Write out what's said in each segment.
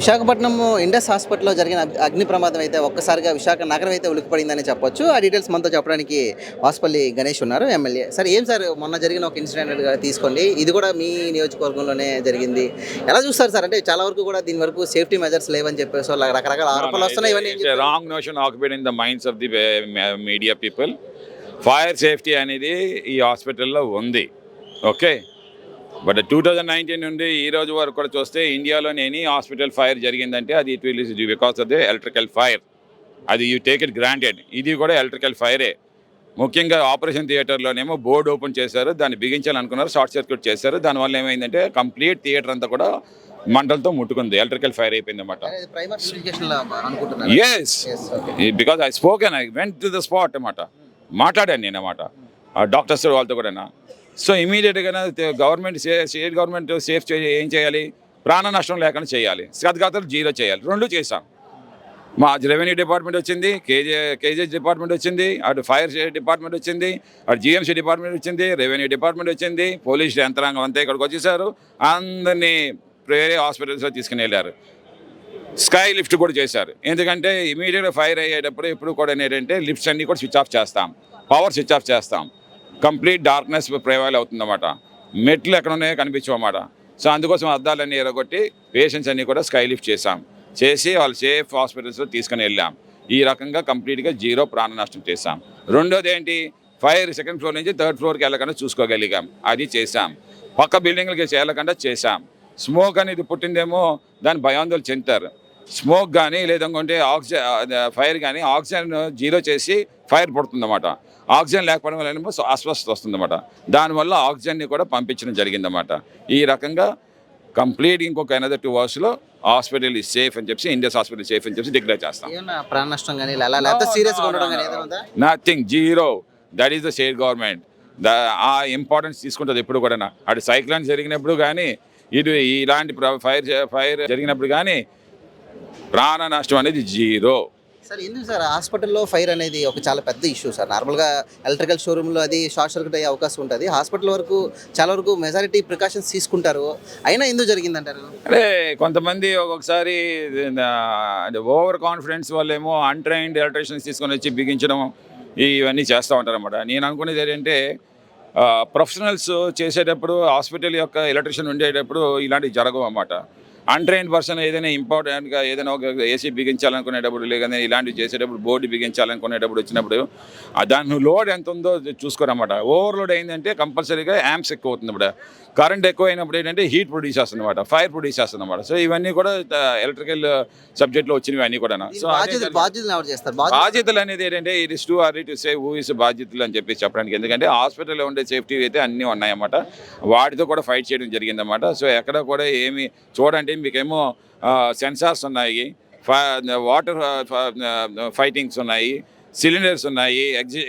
Visakhapatnam Indus హాస్పిటల్‌లో జరిగిన అగ్ని ప్రమాదం అయితే ఒక్కసారిగా విశాఖ నగరం అయితే ఉలిక్కిపడిందని చెప్పొచ్చు. ఆ డీటెయిల్స్ మనతో చెప్పడానికి వాసుపల్లి గణేష్ ఉన్నారు ఎమ్మెల్యే. సార్ ఏం సార్ మొన్న జరిగిన ఒక ఇన్సిడెంట్‌గా తీసుకోండి. ఇది కూడా మీ నియోజకవర్గంలోనే జరిగింది. ఎలా చూస్తారు సార్? అంటే చాలా వరకు కూడా దీని వరకు సేఫ్టీ మెజర్స్ లేవని చెప్పేసి రకరకాల ఆరోపణలు వస్తున్నాయి. ఇవన్నీ It's a wrong notion occupied in the minds of the media people. Fire safety అనేది ఈ హాస్పిటల్లో ఉంది. ఓకే, బట్ 2019 నుండి ఈ రోజు వరకు కూడా చూస్తే ఇండియాలోని ఎనీ హాస్పిటల్ ఫైర్ జరిగిందంటే అది it will is because of the electrical fire. అది యూ టేక్ ఇట్ గ్రాంటెడ్. ఇది కూడా ఎలక్ట్రికల్ ఫైరే. ముఖ్యంగా ఆపరేషన్ థియేటర్లోనేమో బోర్డు ఓపెన్ చేశారు, దాన్ని బిగించాలనుకున్నారు, షార్ట్ సర్క్యూట్ చేశారు. దానివల్ల ఏమైందంటే కంప్లీట్ థియేటర్ అంతా కూడా మంటలతో ముట్టుకుంది, ఎలక్ట్రికల్ ఫైర్ అయిపోయింది అనమాట. Yes, because I spoken, I went to the spot అనమాట, మాట్లాడాను నేను అన్నమాట డాక్టర్స్ వాళ్ళతో కూడా. సో ఇమీడియట్గా గవర్నమెంట్ స్టేట్ గవర్నమెంట్ సేఫ్ ఏం చేయాలి, ప్రాణ నష్టం లేకుండా చేయాలి, సద్గతులు జీరో చేయాలి. రెండు చేశాం. మా రెవెన్యూ డిపార్ట్మెంట్ వచ్చింది, కేజీ డిపార్ట్మెంట్ వచ్చింది, అటు ఫైర్ డిపార్ట్మెంట్ వచ్చింది, అటు జిఎంసీ డిపార్ట్మెంట్ వచ్చింది, రెవెన్యూ డిపార్ట్మెంట్ వచ్చింది, పోలీస్ యంత్రాంగం అంతా ఇక్కడికి వచ్చేసారు. అందరినీ వేరే హాస్పిటల్స్లో తీసుకుని వెళ్ళారు. స్కై లిఫ్ట్ కూడా చేశారు. ఎందుకంటే ఇమీడియట్గా ఫైర్ అయ్యేటప్పుడు ఎప్పుడు కూడా ఏంటంటే లిఫ్ట్స్ అన్నీ కూడా స్విచ్ ఆఫ్ చేస్తాం, పవర్ స్విచ్ ఆఫ్ చేస్తాం, కంప్లీట్ డార్క్నెస్ ప్రివైల్ అవుతుందన్నమాట. మెట్లు ఎక్కడ ఉన్నాయో కనిపించమన్నమాట. సో అందుకోసం అద్దాలన్నీ ఎరగొట్టి పేషెంట్స్ అన్నీ కూడా స్కై లిఫ్ట్ చేసి వాళ్ళు సేఫ్ హాస్పిటల్స్లో తీసుకుని వెళ్ళాం. ఈ రకంగా కంప్లీట్గా జీరో ప్రాణ నష్టం చేశాం. రెండోది ఏంటి, ఫైర్ సెకండ్ ఫ్లోర్ నుంచి థర్డ్ ఫ్లోర్కి వెళ్ళకుండా చూసుకోగలిగాం, అది చేశాం. పక్క బిల్డింగ్లకి వెళ్ళకుండా చేశాం. స్మోక్ అనేది పుట్టిందేమో దాని భయాందోళన చెందుతారు. స్మోక్ కానీ లేదంటే ఆక్సిజన్ ఫైర్ కానీ ఆక్సిజన్ జీరో చేసి ఫైర్ పుడుతుందన్నమాట. ఆక్సిజన్ లేకపోవడం వల్ల ఏమో అస్వస్థత వస్తుందన్నమాట. దానివల్ల ఆక్సిజన్ని కూడా పంపించడం జరిగిందన్నమాట. ఈ రకంగా కంప్లీట్ ఇంకొక అనదర్ 2 అవర్స్లో హాస్పిటల్ ఈజ్ సేఫ్ అని చెప్పి, ఇండియస్ హాస్పిటల్ సేఫ్ అని చెప్పి డిక్లేర్ చేస్తాం. Nothing, zero. That is the state government. ఆ ఇంపార్టెన్స్ తీసుకుంటుంది ఎప్పుడు కూడా. అటు సైక్లోన్ జరిగినప్పుడు కానీ, ఇటు ఇలాంటి ఫైర్ జరిగినప్పుడు కానీ ప్రాణ నష్టం అనేది జీరో. సార్ ఎందుకు సార్ హాస్పిటల్లో ఫైర్ అనేది ఒక చాలా పెద్ద ఇష్యూ సార్? నార్మల్గా ఎలక్ట్రికల్ షోరూంలో అది షార్ట్ సర్క్యూట్ అయ్యే అవకాశం ఉంటుంది. హాస్పిటల్ వరకు చాలా వరకు మెజారిటీ ప్రికాషన్స్ తీసుకుంటారు, అయినా ఎందుకు జరిగిందంటారు? అదే కొంతమంది ఒక్కొక్కసారి ఓవర్ కాన్ఫిడెన్స్ వాళ్ళేమో అన్ట్రైన్డ్ ఎలక్ట్రీషియన్స్ తీసుకొని వచ్చి బిగించడం ఇవన్నీ చేస్తూ ఉంటారు అన్నమాట. నేను అనుకునేది ఏంటంటే ప్రొఫెషనల్స్ చేసేటప్పుడు హాస్పిటల్ యొక్క ఎలక్ట్రీషియన్ ఉండేటప్పుడు ఇలాంటివి జరగవు అన్నమాట. అన్ట్రైన్డ్ పర్సన్ ఏదైనా ఇంపార్టెంట్గా ఏదైనా ఒక ఏసీ బిగించాలనుకునేటప్పుడు, లేకపోతే ఇలాంటివి చేసేటప్పుడు బోర్డు బిగించాలనుకునేటప్పుడు వచ్చినప్పుడు దాని లోడ్ ఎంత ఉందో చూసుకోరన్నమాట. ఓవర్లోడ్ అయిందంటే కంపల్సరీగా యాంప్స్ ఎక్కువ అవుతుంది. ఇప్పుడు కరెంట్ ఎక్కువ అయినప్పుడు ఏంటంటే హీట్ ప్రొడ్యూస్ చేస్తుంది అన్నమాట, ఫైర్ ప్రొడ్యూస్ చేస్తుంది అన్నమాట. సో ఇవన్నీ కూడా ఎలక్ట్రికల్ సబ్జెక్ట్లో వచ్చినవి అన్నీ కూడా. సో బాధ్యతలు అనేది ఏంటంటే it is too early to say who is బాధ్యతలు అని చెప్పి చెప్పడానికి. ఎందుకంటే హాస్పిటల్లో ఉండే సేఫ్టీ అయితే అన్నీ ఉన్నాయన్నమాట. వాటితో కూడా ఫైట్ చేయడం జరిగిందన్నమాట. సో ఎక్కడ కూడా ఏమి చూడండి, మీకేమో సెన్సార్స్ ఉన్నాయి, వాటర్ ఫైటింగ్స్ ఉన్నాయి, సిలిండర్స్ ఉన్నాయి,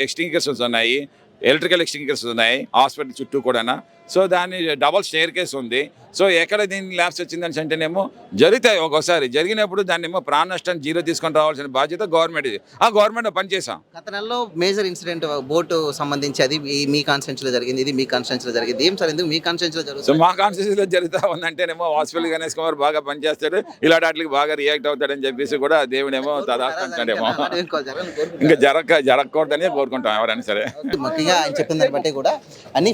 ఎక్స్టింగ్విషర్స్ ఉన్నాయి, ఎలక్ట్రికల్ ఎక్స్టింగ్విషర్స్ ఉన్నాయి హాస్పిటల్ చుట్టూ కూడా. సో దాన్ని డబల్ స్టేర్ కేస్ ఉంది. సో ఎక్కడ దీన్ని ల్యాబ్స్ వచ్చిందని అంటేనేమో జరుగుతాయి. ఒక్కోసారి జరిగినప్పుడు దాన్ని ఏమో ప్రాణ నష్టాన్ని జీరో తీసుకొని రావాల్సిన బాధ్యత గవర్నమెంట్. ఆ గవర్నమెంట్ పనిచేసాం. గత నెలలో మేజర్ ఇన్సిడెంట్ బోటు సంబంధించి అది మీ కాన్స్టిట్యూన్సీలో జరిగింది, ఇది మీ కాన్స్టిట్యూన్సీలో జరిగింది. ఏం సార్ ఎందుకు మీ కాన్స్టిట్యూన్సీలో జరుగుతుంది? సో మా కాన్స్టిట్యూన్సీలో జరుగుతూ ఉందంటేనేమో వాసుపల్లి గణేష్ కుమార్ బాగా పనిచేస్తాడు, ఇలాంటి వాటికి బాగా రియాక్ట్ అవుతాడని చెప్పేసి కూడా దేవుడేమో తదాస్తుంటాడేమో. ఇంకా జరగకూడదని కోరుకుంటాం ఎవరైనా సరే. ముఖ్యంగా ఆయన చెప్పిన దాన్ని బట్టి కూడా అన్ని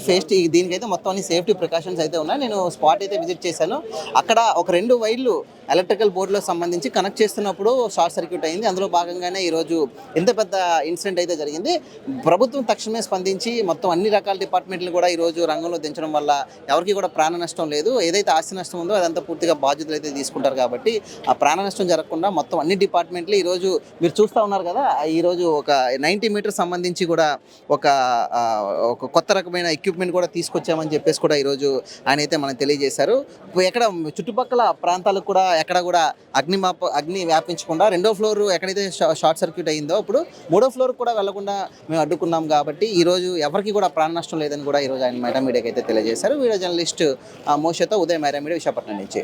దీనికైతే మొత్తం అన్ని సేఫ్టీ ప్రికాషన్స్ అయితే ఉన్నాయి. నేను స్పాట్ అయితే విజిట్ చేశాను. అక్కడ ఒక 2 వైర్లు ఎలక్ట్రికల్ బోర్డులో సంబంధించి కనెక్ట్ చేస్తున్నప్పుడు షార్ట్ సర్క్యూట్ అయింది. అందులో భాగంగానే ఈరోజు ఎంత పెద్ద ఇన్సిడెంట్ అయితే జరిగింది. ప్రభుత్వం తక్షణమే స్పందించి మొత్తం అన్ని రకాల డిపార్ట్మెంట్లు కూడా ఈరోజు రంగంలో దించడం వల్ల ఎవరికి కూడా ప్రాణ నష్టం లేదు. ఏదైతే ఆస్తి నష్టం ఉందో అదంతా పూర్తిగా బాధ్యతలు అయితే తీసుకుంటారు. కాబట్టి ఆ ప్రాణ నష్టం జరగకుండా మొత్తం అన్ని డిపార్ట్మెంట్లు ఈరోజు మీరు చూస్తూ ఉన్నారు కదా, ఈరోజు ఒక 90 మీటర్స్ సంబంధించి కూడా ఒక కొత్త రకమైన ఎక్విప్మెంట్ కూడా తీసుకొచ్చామని చెప్పేసి కూడా ఈరోజు ఆయన అయితే మనకు తెలియజేశారు. ఎక్కడ చుట్టుపక్కల ప్రాంతాలకు కూడా ఎక్కడ కూడా అగ్ని వ్యాపించకుండా 2వ ఫ్లోర్ ఎక్కడైతే షార్ట్ సర్క్యూట్ అయిందో ఇప్పుడు 3వ ఫ్లోర్ కూడా వెళ్లకుండా మేము అడ్డుకున్నాం. కాబట్టి ఈరోజు ఎవరికి కూడా ప్రాణ నష్టం లేదని కూడా ఈరోజు ఆయన మైరా మీడియాకి అయితే తెలియజేశారు. వీడియో జర్నలిస్ట్ మోషతో ఉదయ్ మైరా మీడియా, విశాఖపట్నం నుంచి.